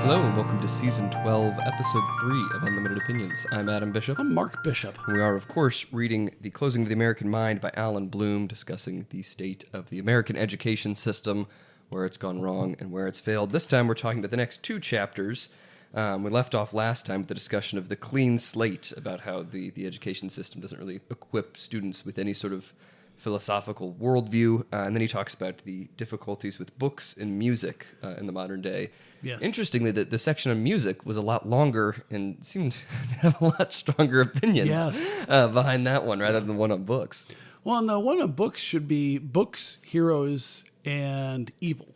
Hello and welcome to Season 12, Episode 3 of Unlimited Opinions. I'm Adam Bishop. I'm Mark Bishop. And we are, of course, reading The Closing of the American Mind by Allan Bloom, discussing the state of the American education system, where it's gone wrong and where it's failed. This time we're talking about the next two chapters. We left off last time with the discussion of the clean slate, about how the education system doesn't really equip students with any sort of philosophical worldview. And then he talks about the difficulties with books and music in the modern day. Yes. Interestingly, the section on music was a lot longer and seemed to have a lot stronger opinions behind that one rather than the one on books. Well, no, one on books should be books, heroes, and evil.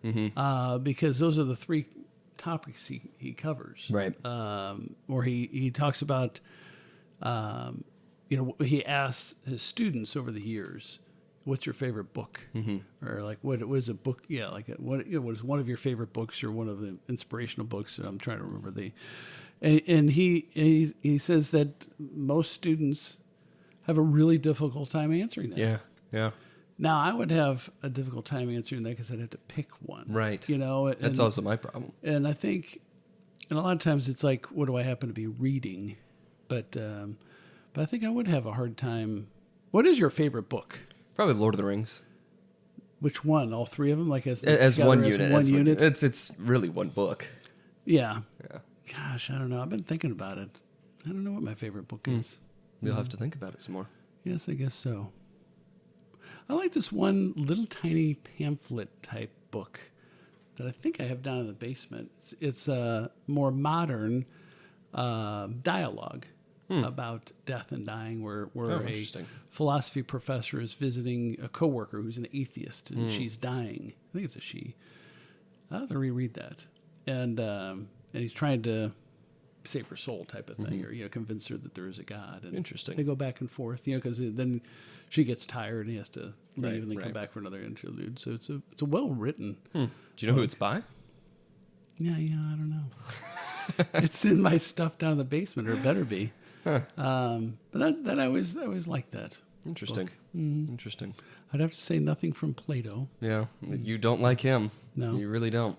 Because those are the three topics he covers. Right. Where he talks about, he asks his students over the years, what's your favorite book? Or like, what is a book? Yeah, like what is one of your favorite books or one of the inspirational books? I'm trying to remember and he says that most students have a really difficult time answering that. Yeah. Now, I would have a difficult time answering that because I'd have to pick one. Right. That's also my problem. And I think, and a lot of times it's like, what do I happen to be reading? But I think I would have a hard time. What is your favorite book? Probably Lord of the Rings. Which one? All three of them? Like as one unit. One unit? It's really one book. Yeah. Gosh, I don't know. I've been thinking about it. I don't know what my favorite book is. You'll have to think about it some more. Yes, I guess so. I like this one little tiny pamphlet type book that I think I have down in the basement. It's a more modern dialogue about death and dying, where a philosophy professor is visiting a coworker who's an atheist, and she's dying. I think it's a she. I'll have to reread that. And he's trying to save her soul type of thing, or convince her that there is a God. And interesting. They go back and forth, because then she gets tired and he has to leave and then come back for another interlude. So it's a well written. Do you know who it's by? Yeah, I don't know. It's in my stuff down in the basement, or it better be. But that I always liked that. Interesting. Interesting. I'd have to say nothing from Plato. Yeah, you don't like him. No, you really don't.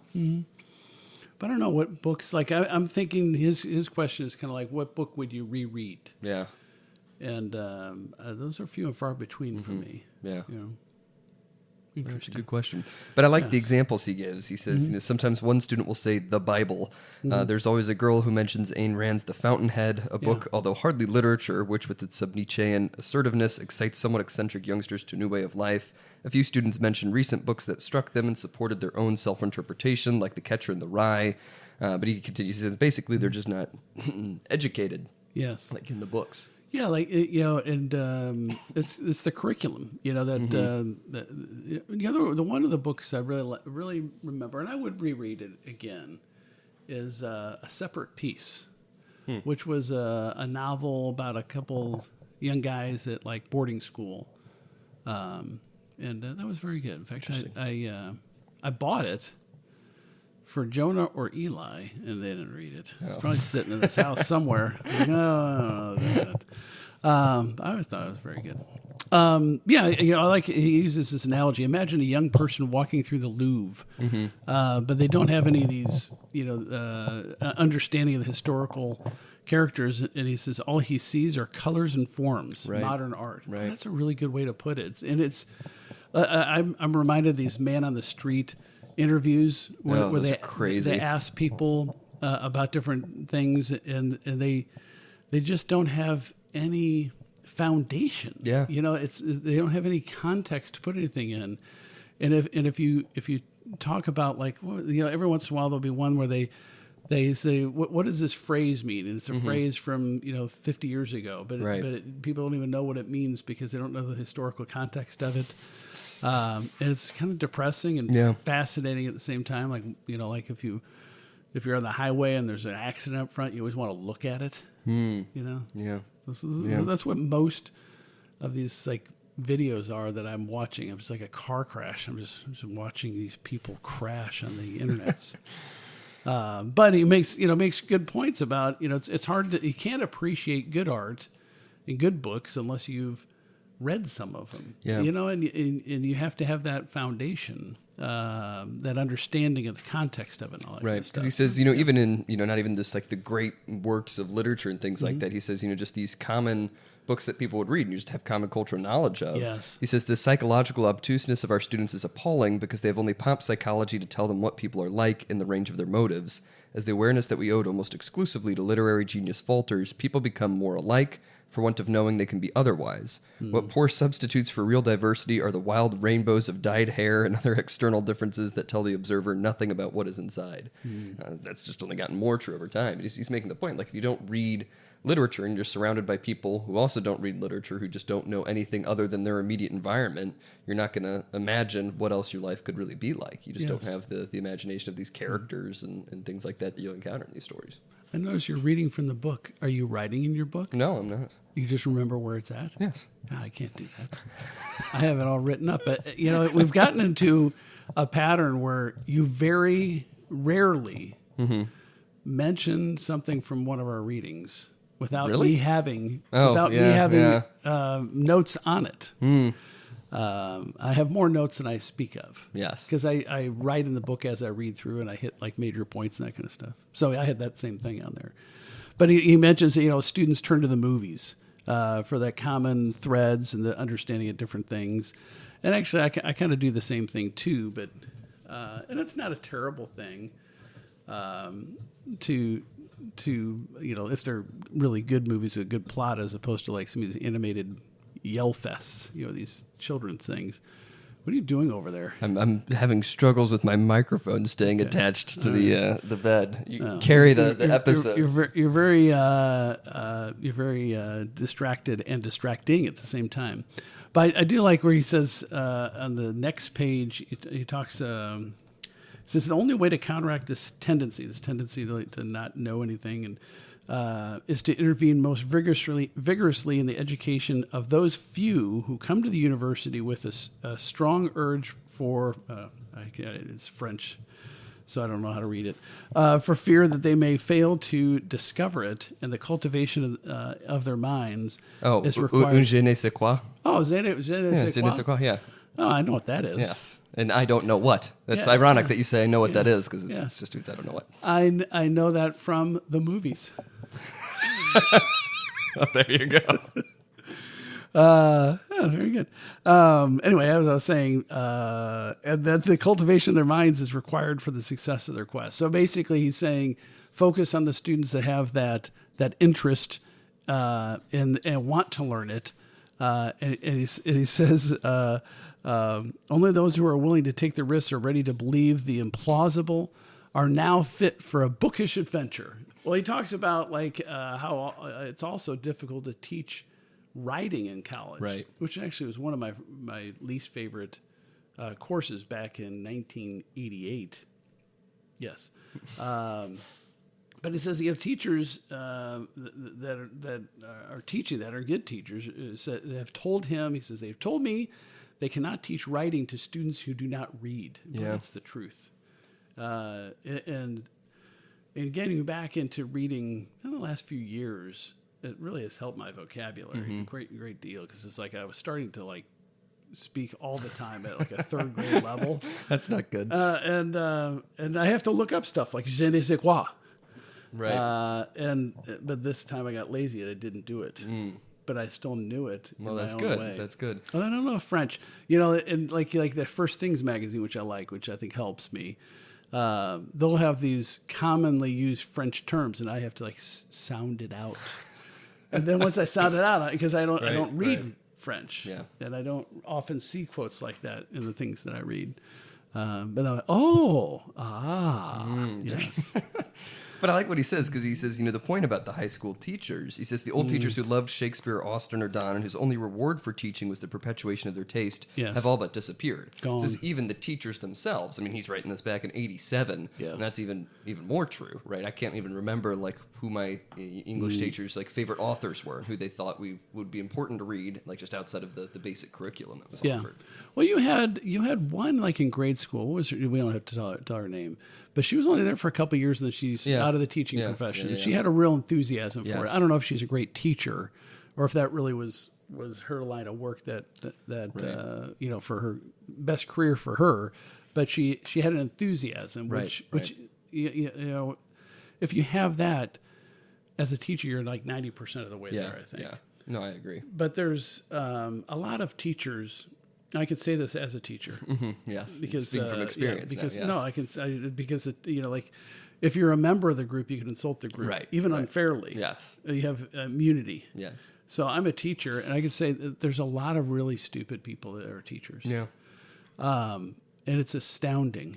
But I don't know what books. Like I'm thinking, his question is kind of like, what book would you reread? Yeah. And those are few and far between for me. Yeah. That's a good question. But I like the examples he gives. He says, sometimes one student will say the Bible. There's always a girl who mentions Ayn Rand's The Fountainhead, a book, although hardly literature, which with its sub-Nietzschean assertiveness excites somewhat eccentric youngsters to a new way of life. A few students mention recent books that struck them and supported their own self-interpretation, like The Catcher in the Rye. But he continues, he says, basically they're just not educated. Yes. Like in the books. Yeah, like and it's the curriculum, that the one of the books I really remember, and I would reread it again, is A Separate Peace, which was a novel about a couple young guys at like boarding school, and that was very good. In fact, I bought it for Jonah or Eli, and they didn't read it. It's probably sitting in this house somewhere. Like, I always thought it was very good. I like he uses this analogy. Imagine a young person walking through the Louvre, but they don't have any of these, understanding of the historical characters. And he says all he sees are colors and forms, modern art. Right. That's a really good way to put it. And it's I'm reminded of these man on the street interviews where they ask people about different things, and they just don't have any foundation. Yeah, they don't have any context to put anything in. And if you talk about like every once in a while there'll be one where they say what does this phrase mean, and it's a phrase from 50 years ago, but people don't even know what it means because they don't know the historical context of it. And it's kind of depressing and fascinating at the same time. Like, like if you're on the highway and there's an accident up front, you always want to look at it. Yeah. That's what most of these like videos are that I'm watching. It's like a car crash. I'm just watching these people crash on the internets. But he makes good points about, it's hard you can't appreciate good art and good books unless you've read some of them. Yeah. And you have to have that foundation, that understanding of the context of it and all that Right, kind of because stuff. he says, even in, not even this, like, the great works of literature and things like that, he says, just these common books that people would read and you just have common cultural knowledge of. Yes. He says, the psychological obtuseness of our students is appalling because they have only pop psychology to tell them what people are like in the range of their motives. As the awareness that we owed almost exclusively to literary genius falters, people become more alike for want of knowing they can be otherwise. What poor substitutes for real diversity are the wild rainbows of dyed hair and other external differences that tell the observer nothing about what is inside. That's just only gotten more true over time. He's making the point, like, if you don't read literature and you're surrounded by people who also don't read literature, who just don't know anything other than their immediate environment, you're not going to imagine what else your life could really be like. You just don't have the imagination of these characters and things like that you encounter in these stories. I notice you're reading from the book. Are you writing in your book? No, I'm not. You just remember where it's at? Yes. God, I can't do that. I have it all written up. But, we've gotten into a pattern where you very rarely mention something from one of our readings without me having notes on it. I have more notes than I speak of. Yes. Because I write in the book as I read through and I hit like major points and that kind of stuff. So I had that same thing on there. But he mentions that, students turn to the movies for that common threads and the understanding of different things. And actually, I kind of do the same thing too. But and it's not a terrible thing to if they're really good movies with a good plot, as opposed to like some of these animated yell fests, these children's things. What are you doing over there? I'm having struggles with my microphone staying attached to the bed. You carry the episode. You're very distracted and distracting at the same time. But I do like where he says on the next page, he talks. Says the only way to counteract this tendency to not know anything, and is to intervene most vigorously in the education of those few who come to the university with a strong urge for, it's French, so I don't know how to read it, for fear that they may fail to discover it, and the cultivation of their minds is required. Un je ne sais quoi. Oh, je ne sais quoi? Yeah. Oh, I know what that is. Yes. And I don't know what. That's ironic that you say I know what that is, because it's just I don't know what. I know that from the movies. Oh, there you go. Very good. Anyway, as I was saying, and that the cultivation of their minds is required for the success of their quest. So basically, he's saying focus on the students that have that interest and want to learn it. And he says only those who are willing to take the risks or ready to believe the implausible are now fit for a bookish adventure. Well, he talks about how it's also difficult to teach writing in college, right? Which actually was one of my least favorite courses back in 1988. Yes. But he says, teachers that are teaching, that are good teachers, have told him, he says, they've told me they cannot teach writing to students who do not read. Well, that's the truth. And getting back into reading in the last few years, it really has helped my vocabulary a great deal, because it's like I was starting to speak all the time at a third grade level. That's not good. And I have to look up stuff like je ne sais quoi. Right. But this time I got lazy and I didn't do it. But I still knew it. Well, in that's my own good. way. That's good. Well, I don't know French. And like the First Things magazine, which I like, which I think helps me. They'll have these commonly used French terms, and I have to sound it out. And then once I sound it out, because I don't read French, and I don't often see quotes like that in the things that I read. But I'm like, yes. But I like what he says, because he says, the point about the high school teachers, he says the old teachers who loved Shakespeare, Austen, or Donne, and whose only reward for teaching was the perpetuation of their taste, have all but disappeared. Gone. He says even the teachers themselves, he's writing this back in 87, and that's even more true, right? I can't even remember who my English teachers' favorite authors were, and who they thought would be important to read, just outside of the basic curriculum that was offered. Well, you had one in grade school. What was her, we don't have to tell her name, but she was only there for a couple of years, and then she's out of the teaching profession. She had a real enthusiasm for it. I don't know if she's a great teacher, or if that really was was her line of work that Right. you know, for her best career for her, but she had an enthusiasm, which you know, if you have that as a teacher, you're like 90% of the way there, I think. Yeah. No, I agree. But there's a lot of teachers. I can say this as a teacher, Yes. because Speaking from experience. because now, yes. because it, you know, like, if you're a member of the group, you can insult the group, Right, even right. unfairly. Yes. You have immunity. Yes. So I'm a teacher, and I can say that there's a lot of really stupid people that are teachers. Yeah. And it's astounding.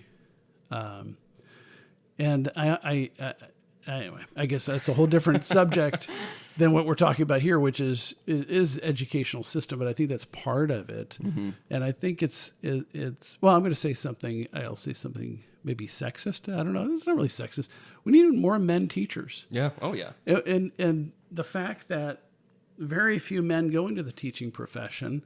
And I anyway, I guess that's a whole different subject than what we're talking about here, which is educational system. But I think that's part of it. And I think it's well, I'm going to say something. I'll say something maybe sexist. I don't know. It's not really sexist. We need more men teachers. Yeah. Oh, yeah. And the fact that very few men go into the teaching profession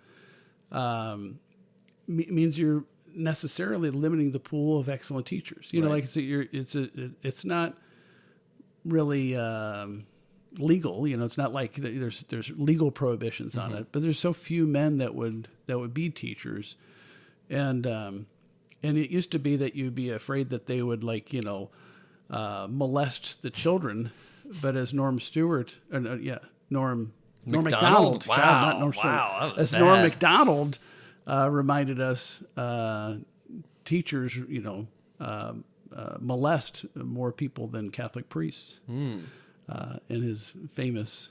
means you're necessarily limiting the pool of excellent teachers. You know, Right. like I said, it's not really legal. You know, it's not like there's legal prohibitions on it, but there's so few men that would be teachers, and it used to be that you'd be afraid that they would, like, you know, molest the children, but as Norm Stewart, Norm Macdonald, Wow. God, not Norm Stewart. Wow, that was as Norm bad. Macdonald reminded us, teachers, you know, molest more people than Catholic priests. In his famous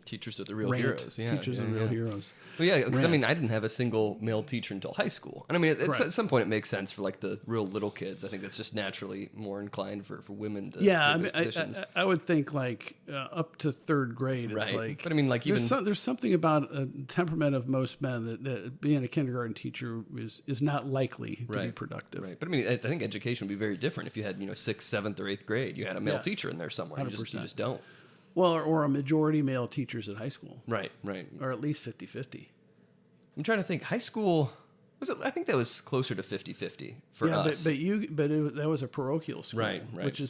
Teachers are the real rant, heroes. Yeah. teachers yeah, are real yeah. heroes. Well, yeah, because I Rant. mean, I didn't have a single male teacher until high school, and I mean, it's, Correct. at some point, it makes sense for like the real little kids. I think that's just naturally more inclined for women to Yeah, I take mean, those positions. I would think like up to third grade, it's Right. like. But I mean, like, there's, even- there's something about a temperament of most men that being a kindergarten teacher is not likely to be Right. productive. Right, but I mean, I think education would be very different if you had, you know, 6th, 7th, or 8th grade. You had a male Yes. teacher in there somewhere. You 100%. just don't. Well, or a majority male teachers at high school, Right, right. or at least 50-50. I'm trying to think. High school was it? I think that was closer to 50-50 for Yeah, us. that was a parochial school, Right, right. which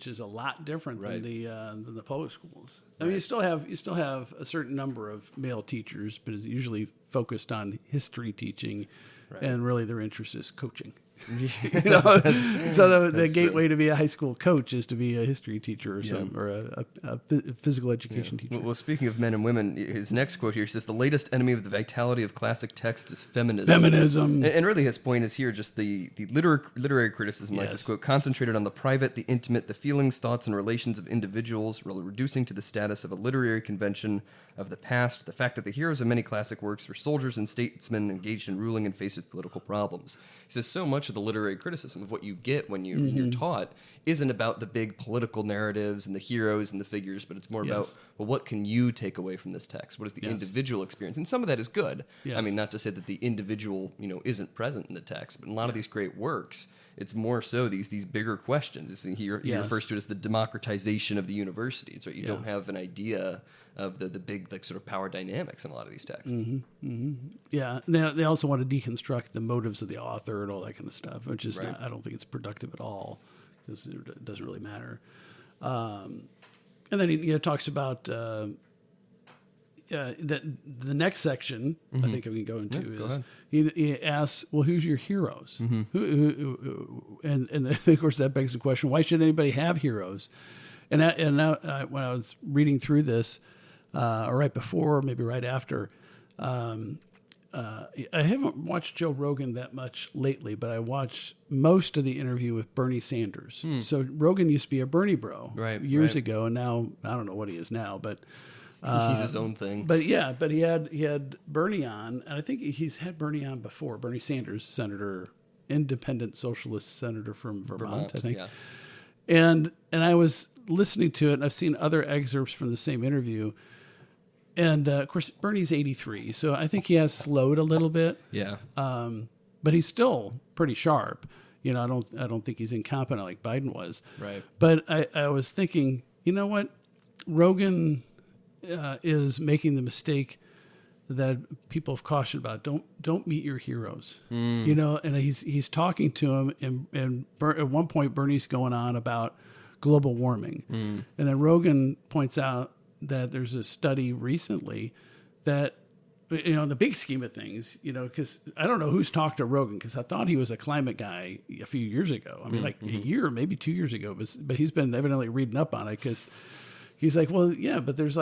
is a lot different Right. than the public schools. I mean, you still have a certain number of male teachers, but it's usually focused on history teaching, and really their interest is coaching. You know? So the that's gateway to be a high school coach is to be a history teacher or a physical education teacher. Well, speaking of men and women, his next quote here says, "The latest enemy of the vitality of classic text is feminism." Feminism. And really his point is here just the literary criticism, like this Yes. quote, concentrated on the private, the intimate, the feelings, thoughts, and relations of individuals, really reducing to the status of a literary convention of the past, the fact that the heroes of many classic works were soldiers and statesmen engaged in ruling and faced with political problems. He says so much of the literary criticism of what you get when you're taught isn't about the big political narratives and the heroes and the figures, but it's more about, well, what can you take away from this text? What is the individual experience? And some of that is good. Yes. I mean, not to say that the individual, you know, isn't present in the text, but in a lot of these great works, it's more so these bigger questions. He refers to it as the democratization of the university. It's right. You don't have an idea of the big, like, sort of power dynamics in a lot of these texts. Yeah, they also want to deconstruct the motives of the author and all that kind of stuff, which is not, I don't think it's productive at all, because it doesn't really matter. And then he talks about the next section. I think we can go into go is ahead. he asks, well, who's your heroes? And of course that begs the question, why should anybody have heroes? And when I was reading through this, or right before, or maybe right after, I haven't watched Joe Rogan that much lately, but I watched most of the interview with Bernie Sanders. So Rogan used to be a Bernie bro years ago, and now I don't know what he is now, but He's his own thing. but he had Bernie on, and I think he's had Bernie on before. Bernie Sanders, senator, independent socialist senator from Vermont, I think. Yeah. And I was listening to it, and I've seen other excerpts from the same interview. And of course, Bernie's 83, so I think he has slowed a little bit. Yeah. But he's still pretty sharp. You know, I don't think he's incompetent like Biden was. Right. But I was thinking, you know what, Rogan is making the mistake that people have cautioned about. Don't meet your heroes. You know, and he's talking to him, and at one point Bernie's going on about global warming, and then Rogan points out that there's a study recently that, in the big scheme of things, because I don't know who's talked to Rogan, because I thought he was a climate guy a few years ago. I mean, like a year, maybe 2 years ago, but he's been evidently reading up on it, because he's like, well, yeah, but there's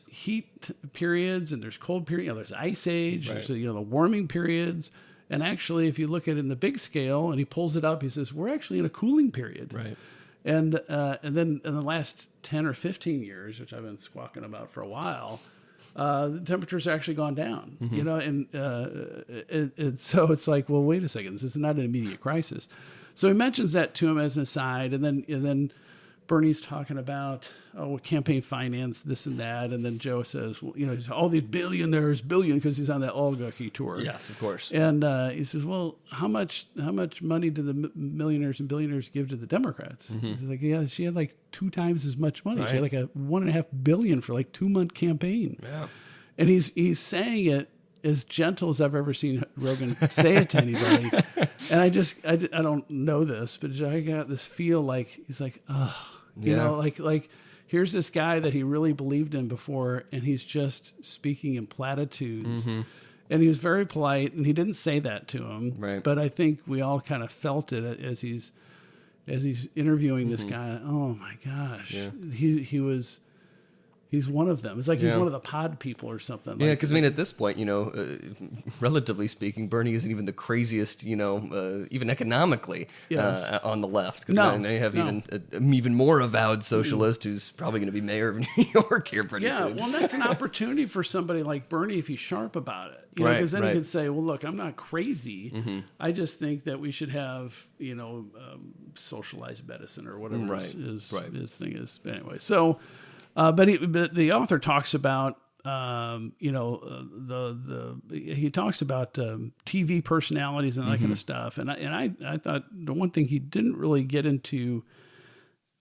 heat periods and there's cold periods, there's ice age, right. there's, the warming periods. And actually, if you look at it in the big scale, and he pulls it up, he says, we're actually in a cooling period. Right. And then in the last 10 or 15 years, which I've been squawking about for a while, the temperature's actually gone down, and so it's like, well, wait a second, this is not an immediate crisis. So he mentions that to him as an aside, and then Bernie's talking about campaign finance, this and that, and then Joe says, well, all these billionaires, because he's on that oligarchy tour. Yes, of course. And he says, well, how much money do the millionaires and billionaires give to the Democrats? He's like, yeah, she had like 2 times as much money. Right. She had like a $1.5 billion for like 2-month campaign. Yeah. And he's saying it as gentle as I've ever seen Rogan say it to anybody. And I don't know this, but I got this feel like he's like, like here's this guy that he really believed in before, and he's just speaking in platitudes. And he was very polite, and he didn't say that to him. Right. But I think we all kind of felt it as he's interviewing this guy. Oh my gosh, he's one of them. It's like he's one of the pod people or something. Yeah, because at this point, relatively speaking, Bernie isn't even the craziest, even economically on the left. Because now you have even more avowed socialist who's probably going to be mayor of New York here pretty soon. Yeah, well, that's an opportunity for somebody like Bernie if he's sharp about it. Because then he could say, well, look, I'm not crazy. I just think that we should have, socialized medicine or whatever his thing is. Anyway, so... But the author talks about, he talks about TV personalities and that kind of stuff. And I thought the one thing he didn't really get into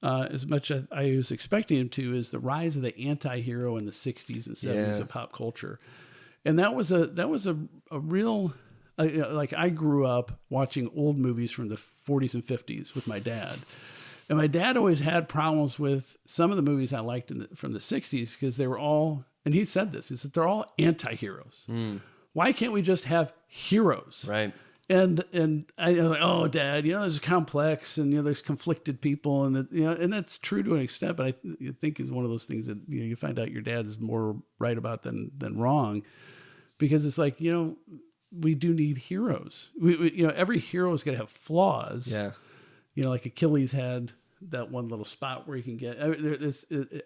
as much as I was expecting him to is the rise of the anti-hero in the 60s and 70s of pop culture. And that was a real, like I grew up watching old movies from the 40s and 50s with my dad. And my dad always had problems with some of the movies I liked from the 60s because they were all, and he said this, he said, they're all anti-heroes. Why can't we just have heroes? Right. And I was like, oh, Dad, there's complex and, there's conflicted people. And, and that's true to an extent, but I think is one of those things that, you find out your dad is more right about than wrong. Because it's like, we do need heroes. We every hero is going to have flaws. Yeah. Like Achilles had that one little spot where you can get.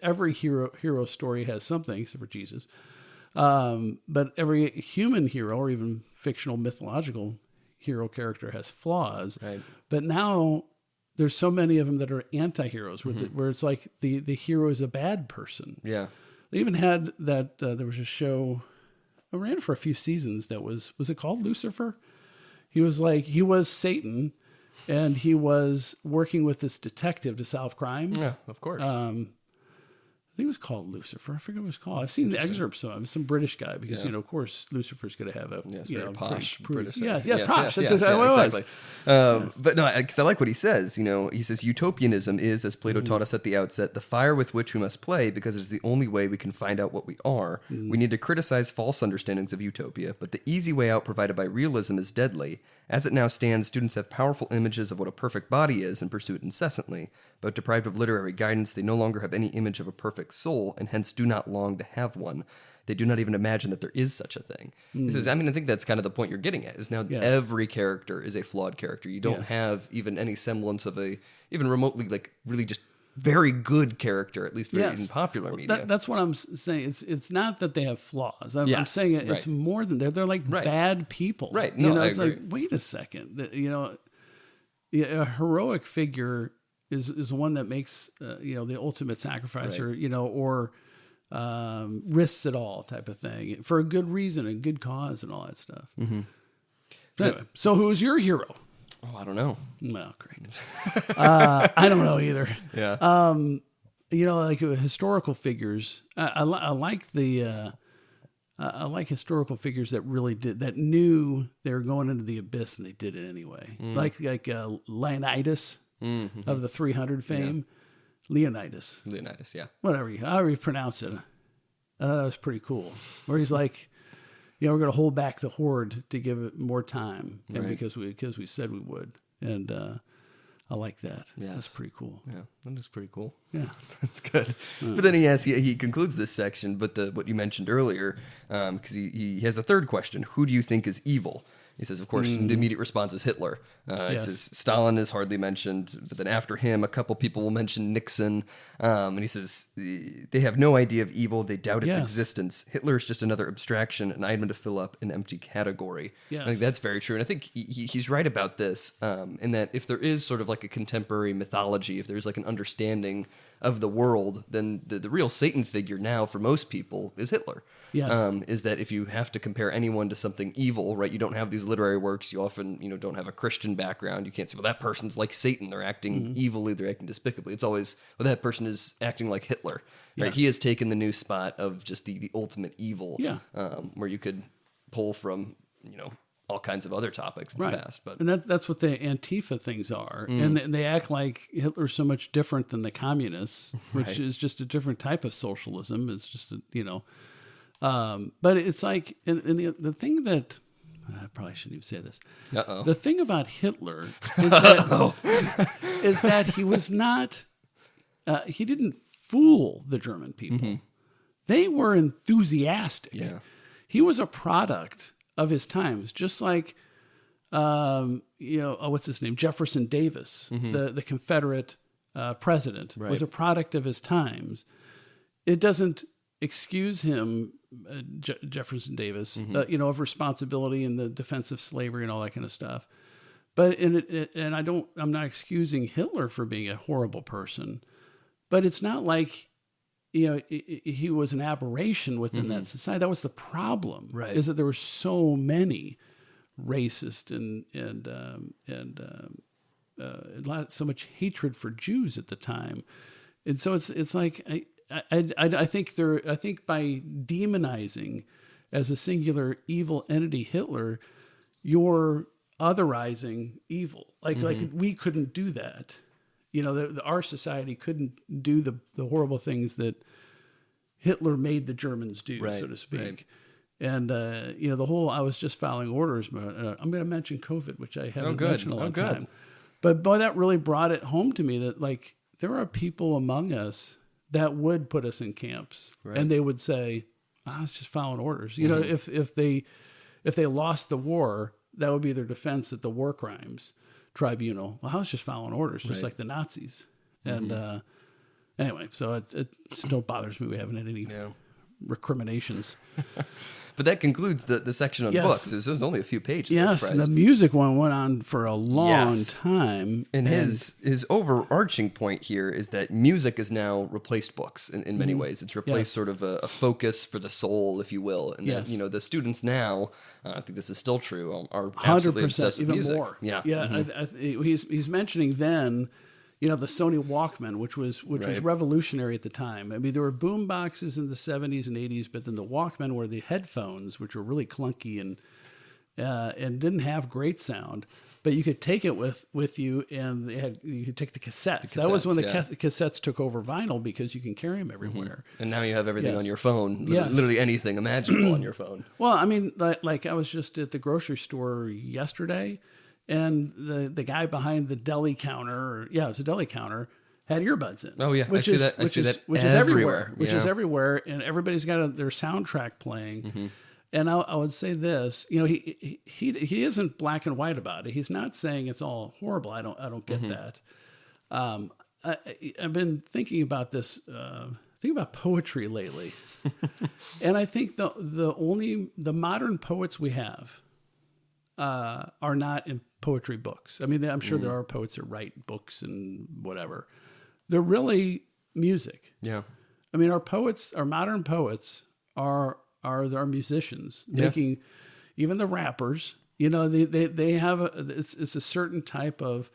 Every hero story has something, except for Jesus. But every human hero, or even fictional mythological hero character, has flaws. Right. But now there's so many of them that are anti-heroes, where it's like the hero is a bad person. Yeah. They even had that. There was a show. It ran for a few seasons. That was it called Lucifer? He was Satan. And he was working with this detective to solve crimes. Yeah, of course. I think it was called Lucifer. I forget what it was called. I've seen the excerpts of him. Some British guy, because, of course, Lucifer's going to have a... Yes, very posh British. Yes, posh. Yes, That's exactly. But no, because I like what he says. He says, utopianism is, as Plato taught us at the outset, the fire with which we must play because it's the only way we can find out what we are. We need to criticize false understandings of utopia, but the easy way out provided by realism is deadly. As it now stands, students have powerful images of what a perfect body is and pursue it incessantly, but deprived of literary guidance, they no longer have any image of a perfect soul, and hence do not long to have one. They do not even imagine that there is such a thing. He says, I think that's kind of the point you're getting at, is now every character is a flawed character. You don't have even any semblance of even remotely, really just very good character, at least in popular media. That's what I'm saying. It's not that they have flaws. I'm saying it's more than that. They're like bad people. Right. No, I agree. Like, wait a second. A heroic figure is one that makes the ultimate sacrifice, or risks it all type of thing for a good reason, a good cause, and all that stuff. Anyway, so who's your hero? Oh, I don't know. Well, great. I don't know either. Yeah. Like historical figures. I like I like historical figures that really that knew they were going into the abyss and they did it anyway. Like Leonidas of the 300 fame. Leonidas, yeah. However you pronounce it. That was pretty cool. Where he's like, we're going to hold back the horde to give it more time, and because we said we would, and I like that. Yeah, that's pretty cool. Yeah, that is pretty cool. Yeah, that's good. But then he concludes this section, but what you mentioned earlier, because he has a third question: who do you think is evil? He says, of course, the immediate response is Hitler. He says Stalin is hardly mentioned, but then after him, a couple people will mention Nixon. And he says, they have no idea of evil. They doubt its existence. Hitler is just another abstraction, an item to fill up an empty category. Yes. I think that's very true. And I think he's right about this, in that if there is sort of like a contemporary mythology, if there's like an understanding of the world, then the real Satan figure now for most people is Hitler. Yes. Is that if you have to compare anyone to something evil, right? You don't have these literary works. You often, don't have a Christian background. You can't say, well, that person's like Satan. They're acting evilly. They're acting despicably. It's always, well, that person is acting like Hitler. Right? Yes. He has taken the new spot of just the ultimate evil. Yeah. Where you could pull from, all kinds of other topics in the past. But and that's what the Antifa things are. And they act like Hitler's so much different than the communists, which is just a different type of socialism. It's just, but it's like, and the thing that, I probably shouldn't even say this. Uh-oh. The thing about Hitler is that, is that he was not, he didn't fool the German people. Mm-hmm. They were enthusiastic. Yeah. He was a product of his times, just like, what's his name? Jefferson Davis, the Confederate president, was a product of his times. It doesn't excuse him, Jefferson Davis, of responsibility in the defense of slavery and all that kind of stuff. But I'm not excusing Hitler for being a horrible person, but it's not like, he was an aberration within that society. That was the problem, right? Is that there were so many racist and so much hatred for Jews at the time, and so it's like I think by demonizing as a singular evil entity Hitler, you're otherizing evil. Like we couldn't do that. Our society couldn't do the horrible things that Hitler made the Germans do, so to speak. Right. And, the whole, I was just filing orders, but I'm going to mention COVID, which I haven't mentioned a long time. But boy, that really brought it home to me that, like, there are people among us that would put us in camps, and they would say, I was just following orders. If they lost the war, that would be their defense at the war crimes tribunal. Well, I was just following orders, just like the Nazis. And anyway, so it still bothers me we haven't had any recriminations. But that concludes the section on books. It was only a few pages. Yes, the music one went on for a long time. And his overarching point here is that music has now replaced books in many ways. It's replaced sort of a focus for the soul, if you will. And that, the students now, I think this is still true, are absolutely obsessed with music. More. Yeah. He's mentioning then, the Sony Walkman, which was revolutionary at the time. I mean, there were boom boxes in the 70s and 80s, but then the Walkman were the headphones, which were really clunky and didn't have great sound. But you could take it with you, and you could take the cassettes. That was when the cassettes took over vinyl because you can carry them everywhere. And now you have everything on your phone, literally anything imaginable on your phone. Well, I mean, like I was just at the grocery store yesterday, and the guy behind the deli counter, it was a deli counter, had earbuds in. Oh yeah, I see that which is everywhere. Which is everywhere, and everybody's got their soundtrack playing. And I would say this, he isn't black and white about it. He's not saying it's all horrible. I don't get that. I've been thinking about this, thinking about poetry lately, and I think the modern poets we have are not in poetry books. I mean, I'm sure there are poets that write books and whatever. They're really music. Yeah. I mean, our modern poets are musicians making, even the rappers, they have it's a certain type of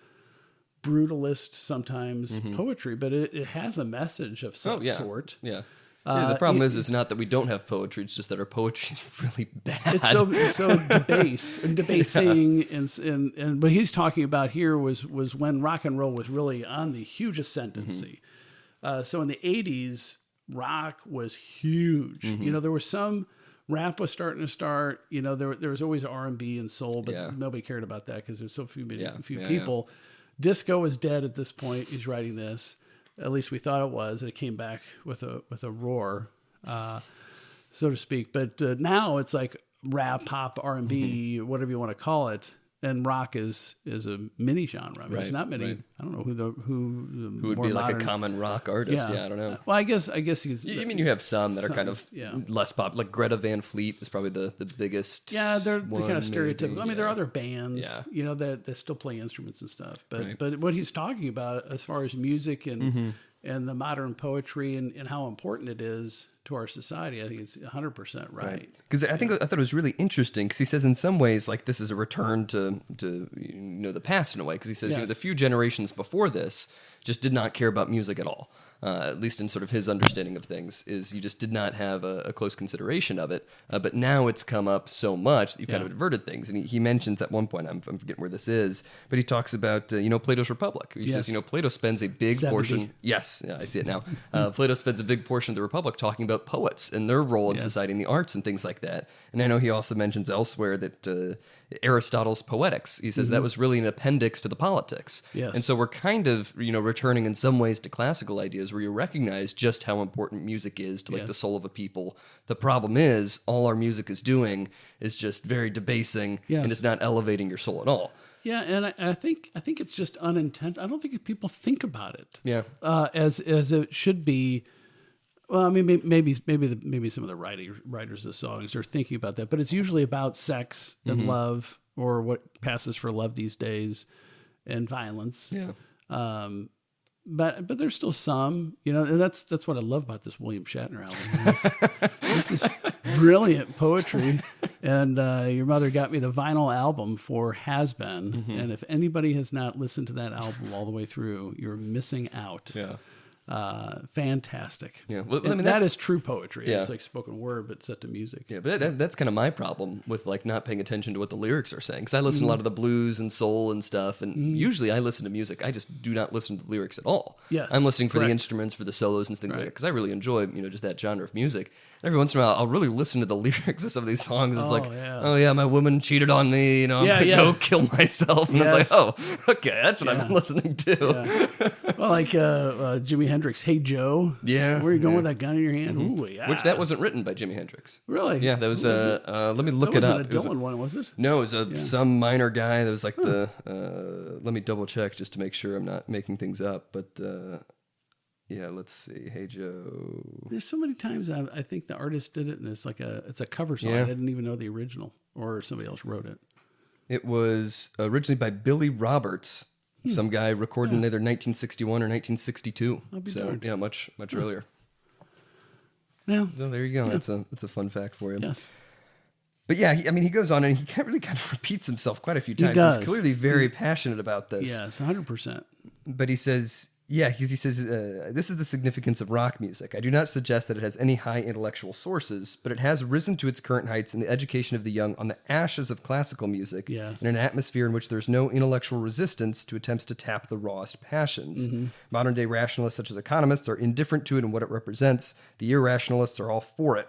brutalist sometimes poetry, but it has a message of some sort. Yeah. The problem is not that we don't have poetry; it's just that our poetry is really bad. It's so debasing, and what he's talking about here was when rock and roll was really on the huge ascendancy. So in the 80s, rock was huge. You know, there was some rap was starting to start. You know, there was always R&B and soul, but nobody cared about that because there's so few people. Disco is dead at this point. He's writing this. At least we thought it was. And it came back with a roar, so to speak. But now it's like rap, pop, R&B, whatever you want to call it. And rock is a mini genre. I mean, there's not many. Right. I don't know who would be like a common rock artist. Yeah, I don't know. Well, I guess he's. You mean you have some that are kind of less pop, like Greta Van Fleet is probably the biggest. Yeah, they're kind of stereotypical. Maybe. I mean, there are other bands, you know, that still play instruments and stuff. But what he's talking about as far as music and the modern poetry and how important it is to our society, I think it's 100% right. Because I thought it was really interesting because he says in some ways like this is a return to you know the past in a way because he says you know the few generations before this just did not care about music at all. At least in sort of his understanding of things, is you just did not have a close consideration of it. But now it's come up so much that you've kind of diverted things. And he mentions at one point, I'm forgetting where this is, but he talks about, you know, Plato's Republic. He says, you know, Plato spends a big portion. Yes, I see it now. Plato spends a big portion of the Republic talking about poets and their role in society and the arts and things like that. And I know he also mentions elsewhere that Aristotle's Poetics, he says that was really an appendix to the Politics. Yes. And so we're kind of, you know, returning in some ways to classical ideas where you recognize just how important music is to like the soul of a people. The problem is all our music is doing is just very debasing and it's not elevating your soul at all. Yeah, and I think it's just unintentional. I don't think people think about it. Yeah. As it should be. Well, I mean, maybe some of the writers of the songs are thinking about that, but it's usually about sex and love, or what passes for love these days, and violence. Yeah. But there's still some, you know, and that's what I love about this William Shatner album. This is brilliant poetry, and your mother got me the vinyl album for Has Been, and if anybody has not listened to that album all the way through, you're missing out. Yeah. Fantastic. Yeah, well, I mean, that is true poetry. Yeah. It's like spoken word, but set to music. Yeah, but that's kind of my problem with like not paying attention to what the lyrics are saying. Because I listen to a lot of the blues and soul and stuff, and usually I listen to music. I just do not listen to the lyrics at all. Yes, I'm listening for the instruments, for the solos and things like that, because I really enjoy just that genre of music. Every once in a while, I'll really listen to the lyrics of some of these songs. And it's my woman cheated on me. I'm going to go kill myself. And it's like, oh, okay, that's what I've been listening to. Yeah. Well, like Jimi Hendrix, Hey Joe. Yeah. Where are you going with that gun in your hand? Ooh, yeah. Which that wasn't written by Jimi Hendrix. Really? Yeah, that was, let me look it up. It wasn't a Dylan one, was it? No, it was some minor guy that was like let me double check just to make sure I'm not making things up. But... yeah, let's see. Hey Joe. There's so many times I think the artist did it, and it's a cover song. I didn't even know the original, or somebody else wrote it. It was originally by Billy Roberts, some guy recorded in either 1961 or 1962. So yeah, much earlier. Yeah. So there you go. Yeah. It's a fun fact for you. Yes. But yeah, he goes on and he really kind of repeats himself quite a few times. He's clearly very passionate about this. Yes, 100%. But he says. Yeah, because he says, this is the significance of rock music. I do not suggest that it has any high intellectual sources, but it has risen to its current heights in the education of the young on the ashes of classical music, in an atmosphere in which there is no intellectual resistance to attempts to tap the rawest passions. Modern-day rationalists, such as economists, are indifferent to it and what it represents. The irrationalists are all for it.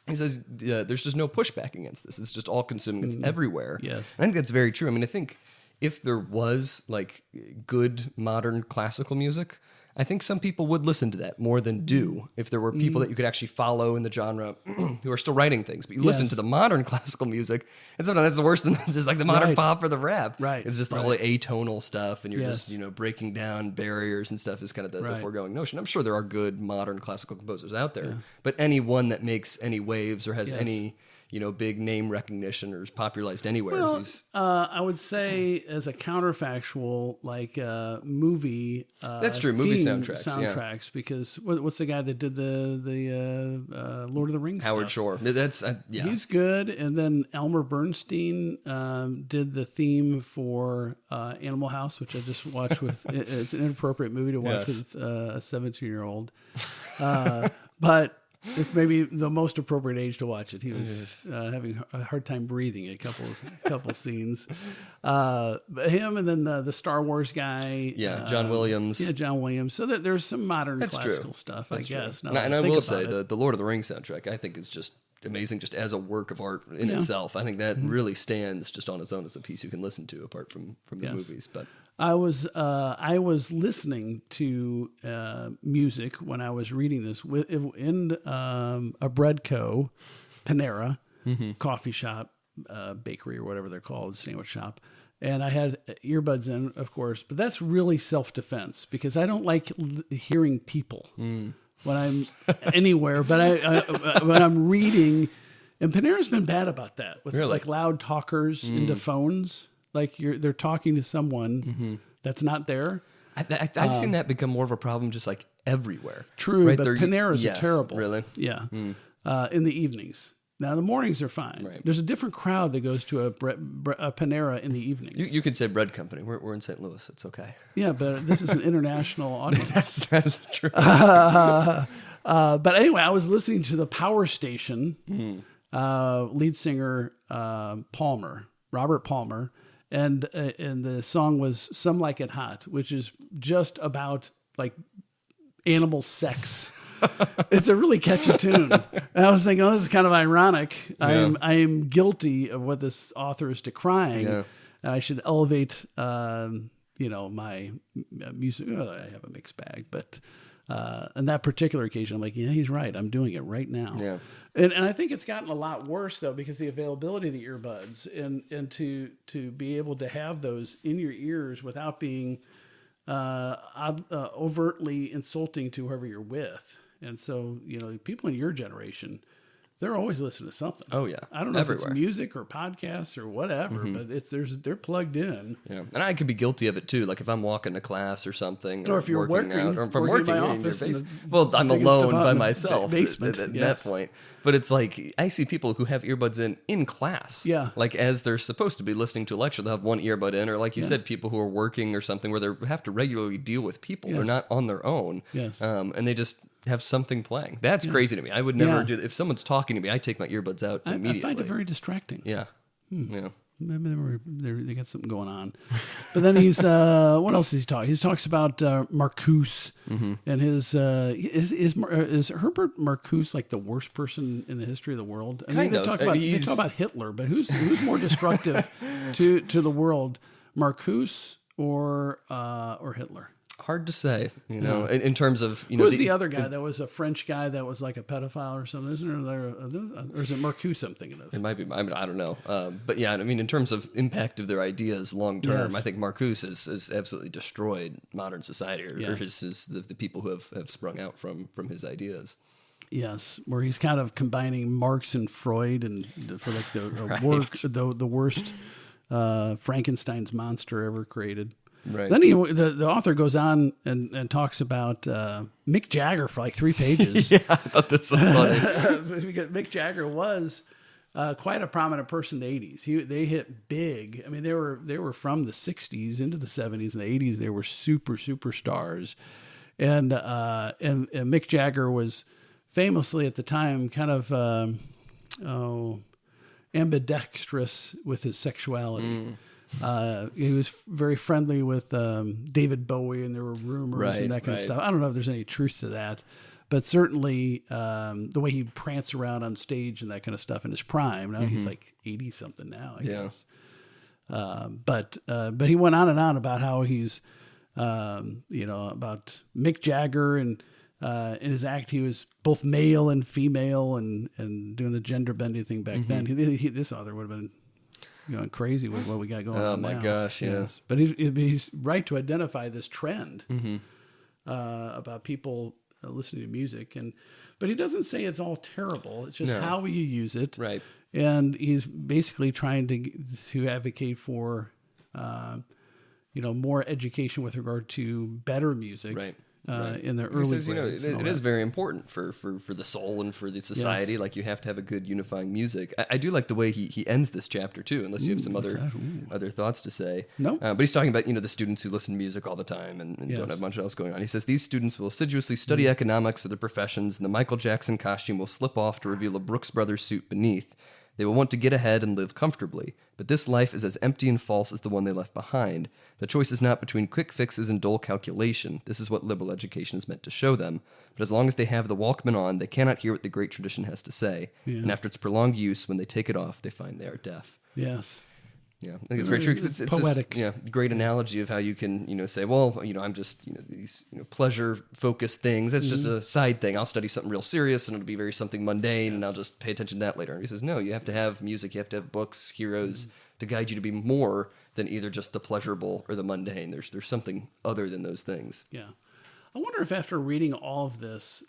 He says there's just no pushback against this. It's just all-consuming. It's everywhere. Yes. And I think that's very true. I mean, I think... if there was like good modern classical music, I think some people would listen to that more than do. If there were people that you could actually follow in the genre who are still writing things, but you listen to the modern classical music, and sometimes that's worse than just like the modern pop or the rap. Right. It's just all the atonal stuff, and you're just breaking down barriers and stuff is kind of the foregoing notion. I'm sure there are good modern classical composers out there, but any one that makes any waves or has any big name recognition or is popularized anywhere. Well, I would say as a counterfactual, like movie. That's true. Movie soundtracks, because what's the guy that did the Lord of the Rings? Howard Shore. That's he's good. And then Elmer Bernstein did the theme for Animal House, which I just watched with. It's an inappropriate movie to watch with a 17-year-old, but. It's maybe the most appropriate age to watch it. He was having a hard time breathing a couple scenes. Him and then the Star Wars guy. Yeah, John Williams. Yeah, John Williams. So that there's some modern That's classical true. stuff, That's I guess. true. And I will say, the Lord of the Rings soundtrack, I think, is just amazing just as a work of art in itself. I think that really stands just on its own as a piece you can listen to apart from the movies. But I was listening to music when I was reading this in a Breadco, Panera, coffee shop, bakery or whatever they're called, sandwich shop. And I had earbuds in, of course, but that's really self-defense because I don't like hearing people when I'm anywhere. But when I'm reading, and Panera's been bad about that with like loud talkers into phones. Like they're talking to someone that's not there. I've seen that become more of a problem just like everywhere. True, right? but Panera's are terrible. Really? Yeah. In the evenings. Now, the mornings are fine. Right. There's a different crowd that goes to a Panera in the evenings. You could say bread company. We're in St. Louis. It's okay. Yeah, but this is an international audience. That's true. But anyway, I was listening to the Power Station, lead singer Robert Palmer, and the song was "Some Like It Hot," which is just about like animal sex. It's a really catchy tune. And I was thinking, this is kind of ironic. I am guilty of what this author is decrying. Yeah. And I should elevate, my music. Well, I have a mixed bag, but on that particular occasion, I'm like, yeah, he's right. I'm doing it right now. Yeah. And I think it's gotten a lot worse though, because the availability of the earbuds and to be able to have those in your ears without being overtly insulting to whoever you're with. And so, people in your generation, they're always listening to something. Oh yeah, I don't know if it's music or podcasts or whatever, but they're plugged in. Yeah, and I could be guilty of it too. Like if I'm walking to class or something, or if you're working out, or if I'm working in my in office. Well, I'm alone by myself basement, at that point. But it's like I see people who have earbuds in class. Yeah, like as they're supposed to be listening to a lecture, they'll have one earbud in, or like you said, people who are working or something where they have to regularly deal with people. They're not on their own. Yes, and they just have something playing. That's crazy to me. I would never do that. If someone's talking to me, I take my earbuds out immediately. I find it very distracting. Yeah. Yeah. Maybe they got something going on. But then he's, what else does he talk? He talks about Marcuse and his, is Herbert Marcuse like the worst person in the history of the world? I mean, they talk about Hitler, but who's more destructive to the world, Marcuse or Hitler? Hard to say, in terms of, Who's the other guy that was a French guy that was like a pedophile or something? Isn't there, or is it Marcuse I'm thinking of? It might be. I mean, I don't know. But yeah, I mean, in terms of impact of their ideas long term, I think Marcuse has absolutely destroyed modern society, or the people who have sprung out from his ideas. Yes, where he's kind of combining Marx and Freud, and for like the worst Frankenstein's monster ever created. Right. Then the author goes on and talks about Mick Jagger for like 3 pages. Yeah, I thought this was funny. Mick Jagger was quite a prominent person in the 80s. They hit big. I mean, they were from the 60s into the 70s and the 80s. They were superstars, and Mick Jagger was famously at the time kind of ambidextrous with his sexuality. He was very friendly with David Bowie, and there were rumors and that kind of stuff. I don't know if there's any truth to that, but certainly the way he prance around on stage and that kind of stuff in his prime. Now he's like 80-something now, I guess. But he went on and on about how he's, about Mick Jagger, and in his act he was both male and female, and doing the gender bending thing back then. This author would have been going crazy with what we got going on now. Oh my gosh, yes. But he's right to identify this trend about people listening to music, but he doesn't say it's all terrible. It's just how you use it, right? And he's basically trying to advocate for, more education with regard to better music, right? in their He early says, grades. it is very important for the soul and for the society. Yes. Like, you have to have a good unifying music. I do like the way he ends this chapter too, unless you have some other thoughts to say. No. But he's talking about, the students who listen to music all the time and Yes. don't have much else going on. He says, these students will assiduously study economics or their professions, and the Michael Jackson costume will slip off to reveal a Brooks Brothers suit beneath. They will want to get ahead and live comfortably, but this life is as empty and false as the one they left behind. The choice is not between quick fixes and dull calculation. This is what liberal education is meant to show them. But as long as they have the Walkman on, they cannot hear what the great tradition has to say. Yeah. And after its prolonged use, when they take it off, they find they are deaf. Yes. Yeah, I think it's very true. It's poetic. This, great analogy of how you can, say, well, I'm just, these, pleasure-focused things. That's just a side thing. I'll study something real serious, and it'll be very something mundane, and I'll just pay attention to that later. And he says, no, you have to have music, you have to have books, heroes, to guide you to be more than either just the pleasurable or the mundane. There's something other than those things. Yeah. I wonder if after reading all of this,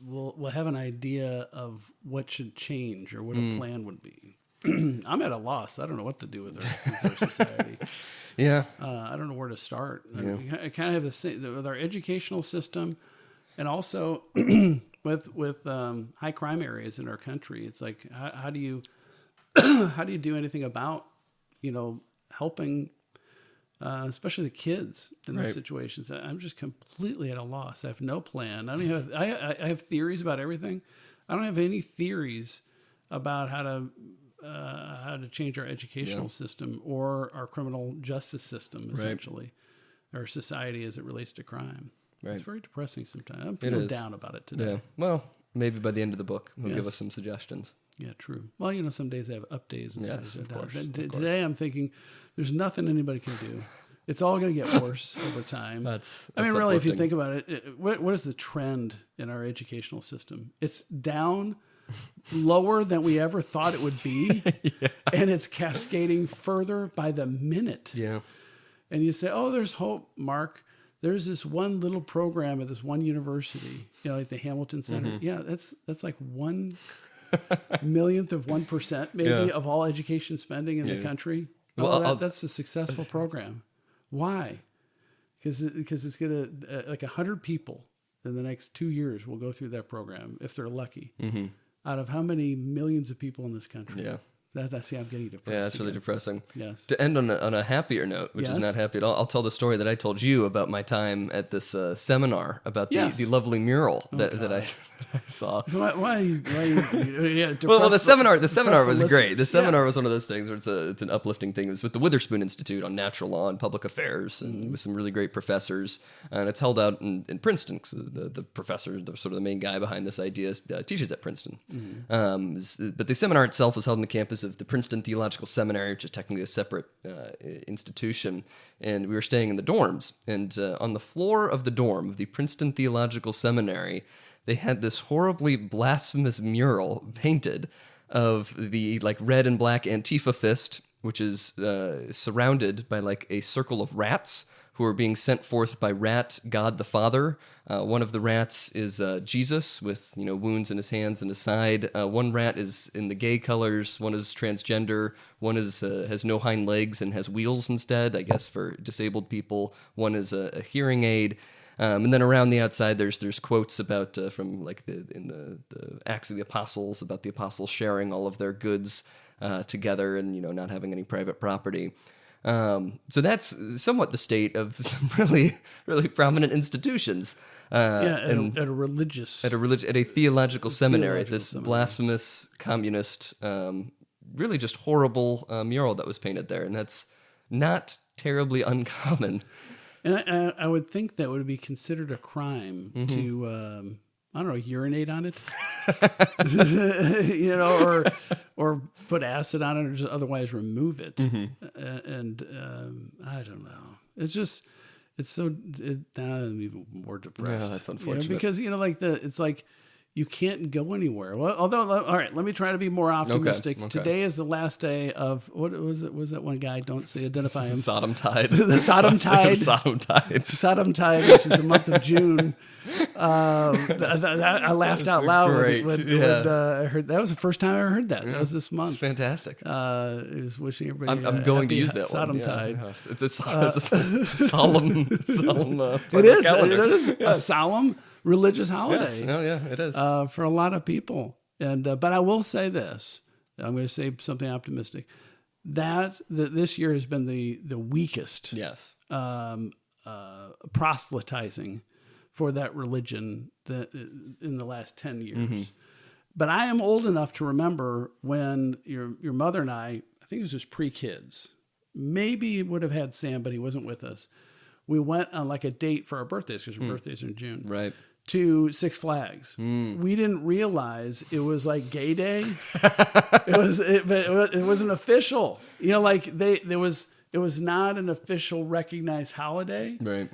we'll have an idea of what should change or what a plan would be. I'm at a loss. I don't know what to do with our society. Yeah. I don't know where to start. Yeah. I kind of have the same with our educational system, and also with high crime areas in our country. It's like how do you do anything about helping, especially the kids in those situations? I'm just completely at a loss. I have no plan. I have theories about everything. I don't have any theories about how to change our educational system or our criminal justice system, essentially, our society as it relates to crime. Right. It's very depressing sometimes. I'm feeling down about it today. Yeah. Well, maybe by the end of the book, he'll give us some suggestions. Yeah, true. Well, some days I have up days and some days I have down. Of course. Today I'm thinking there's nothing anybody can do. It's all going to get worse over time. That's really, uplifting. if you think about it, what is the trend in our educational system? It's down lower than we ever thought it would be, and it's cascading further by the minute. Yeah. And you say, oh, there's hope, Mark. There's this one little program at this one university, like the Hamilton Center. Mm-hmm. Yeah, that's like 1 millionth of 1% maybe of all education spending in the country. Well, that's a successful program. Why? Because it's going to, like 100 people in the next 2 years will go through that program if they're lucky. Mm-hmm. Out of how many millions of people in this country? Yeah. That's I'm getting depressed. Yeah, that's really depressing. Yes. To end on a happier note, which is not happy at all, I'll tell the story that I told you about my time at this seminar about the lovely mural that I saw. Why well, the seminar was great. The seminar was one of those things where it's an uplifting thing. It was with the Witherspoon Institute on Natural Law and Public Affairs, and with some really great professors. And it's held out in Princeton, because the professor, sort of the main guy behind this idea, teaches at Princeton. Mm-hmm. But the seminar itself was held on the campus of the Princeton Theological Seminary, which is technically a separate institution, and we were staying in the dorms. And on the floor of the dorm of the Princeton Theological Seminary, they had this horribly blasphemous mural painted of the red and black Antifa fist, which is surrounded by a circle of rats who are being sent forth by Rat God the Father. One of the rats is Jesus with wounds in his hands and his side. One rat is in the gay colors. One is transgender. One is has no hind legs and has wheels instead, I guess, for disabled people. One is a hearing aid. And then around the outside, there's quotes about from the Acts of the Apostles, about the apostles sharing all of their goods together and not having any private property. So that's somewhat the state of some really, really prominent institutions. At a theological seminary, this blasphemous communist, really just horrible mural that was painted there, and that's not terribly uncommon. And I would think that would be considered a crime to, urinate on it, or put acid on it, or just otherwise remove it. And I don't know. Now I'm even more depressed. Yeah, that's unfortunate. Because it's like you can't go anywhere. Well, although, all right, let me try to be more optimistic. Okay. Today is the last day of, what was it? Was that one guy? Don't say, identify him. Sodom Tide. The Sodom Tide. Sodom Tide. Sodom Tide, which is the month of June. I laughed out loud when I heard that. Was the first time I ever heard that. Yeah. That was this month. It's fantastic. It was wishing everybody. I'm going to use that Sodom one. Tide. Yeah. It's a solemn. It is. It is a solemn religious holiday. Yes. Oh yeah, it is for a lot of people. And but I will say this. I'm going to say something optimistic. That this year has been the weakest. Yes. Proselytizing for that religion in the last 10 years. Mm-hmm. But I am old enough to remember when your mother and I think it was just pre-kids, maybe would have had Sam, but he wasn't with us. We went on like a date for our birthdays, because our birthdays are in June. Right. To Six Flags. We didn't realize it was like gay day. It wasn't official. You know, like it was not an official recognized holiday. Right.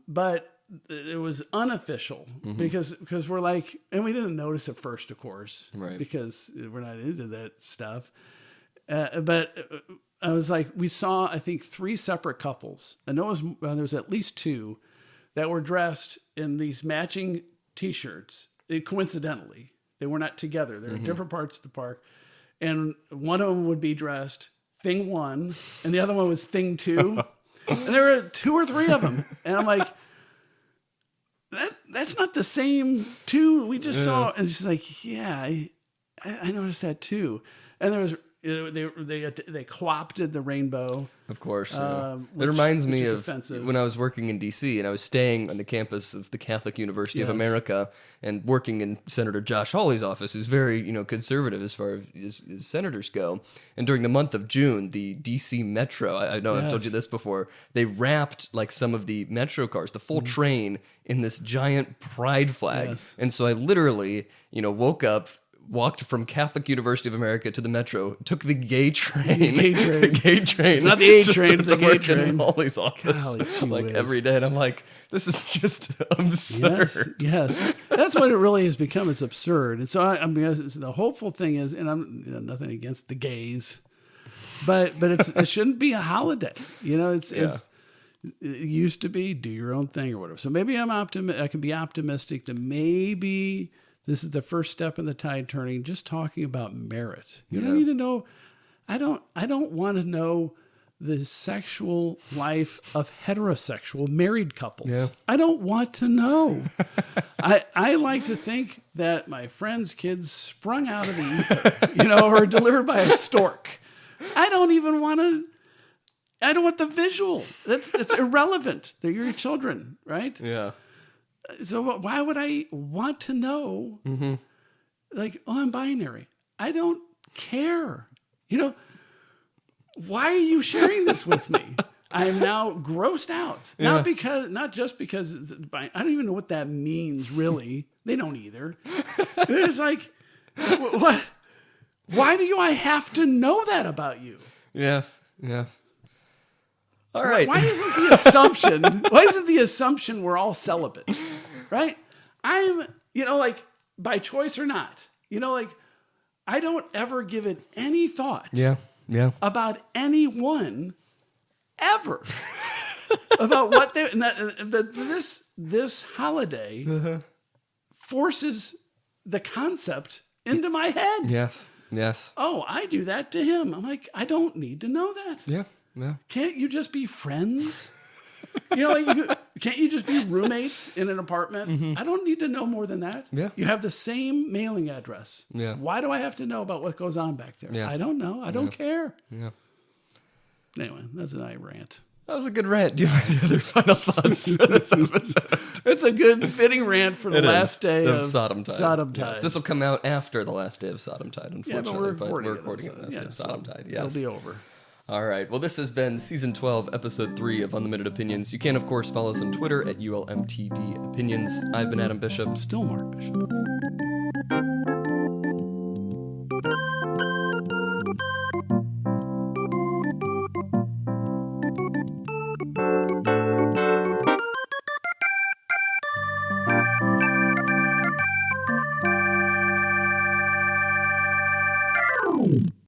But it was unofficial because we're like, and we didn't notice at first, of course, right, because we're not into that stuff. But I was like, we saw, I think, 3 separate couples, and there was at least 2 that were dressed in these matching T-shirts. Coincidentally, they were not together. They were in different parts of the park, and one of them would be dressed Thing 1, and the other one was Thing 2. And there were 2 or 3 of them. And I'm like, that's not the same 2 we just saw. And she's like, yeah, I noticed that too. And there was, they co-opted the rainbow. Of course. It reminds me of offensive. When I was working in D.C. and I was staying on the campus of the Catholic University of America and working in Senator Josh Hawley's office, who's very, conservative as far as senators go. And during the month of June, the D.C. Metro, I know I've told you this before, they wrapped like some of the Metro cars, the full train, in this giant pride flag. Yes. And so I literally, woke up, walked from Catholic University of America to the Metro, took the gay train. The gay train. It's not the A train, it's the gay train. In Holly's office, every day. And I'm like, this is just absurd. Yes. That's what it really has become. It's absurd. And so the hopeful thing is, and I'm nothing against the gays, but it shouldn't be a holiday. It used to be do your own thing or whatever. So maybe I can be optimistic that maybe this is the first step in the tide turning, just talking about merit. You don't need to know. I don't want to know the sexual life of heterosexual married couples. Yeah. I don't want to know. I like to think that my friend's kids sprung out of the ether, or delivered by a stork. I don't want the visual. It's irrelevant. They're your children, right? Yeah. So why would I want to know, like, I'm binary? I don't care. Why are you sharing this with me? I am now grossed out. Yeah. Not just because I don't even know what that means, really. They don't either. It's like, what? Why do I have to know that about you? Yeah. All right. Why isn't the assumption we're all celibate, right? I'm, by choice or not, I don't ever give it any thought. Yeah. About anyone ever about what this holiday forces the concept into my head. Yes. Oh, I do that to him. I'm like, I don't need to know that. Yeah. Can't you just be friends? Can't you just be roommates in an apartment? I don't need to know more than that. Yeah. You have the same mailing address. Yeah. Why do I have to know about what goes on back there? Yeah. I don't know. I don't care. Yeah. Anyway, that's an I rant. That was a good rant. Do you have any other final thoughts for this episode? It's a good fitting rant for the last day of Sodom Tide. Yes, this will come out after the last day of Sodom Tide, unfortunately. But we're recording it on the last day of Sodom Tide. Yes. It'll be over. All right. Well, this has been Season 12, Episode 3 of Unlimited Opinions. You can, of course, follow us on Twitter at ULMTD Opinions. I've been Adam Bishop. Still Mark Bishop.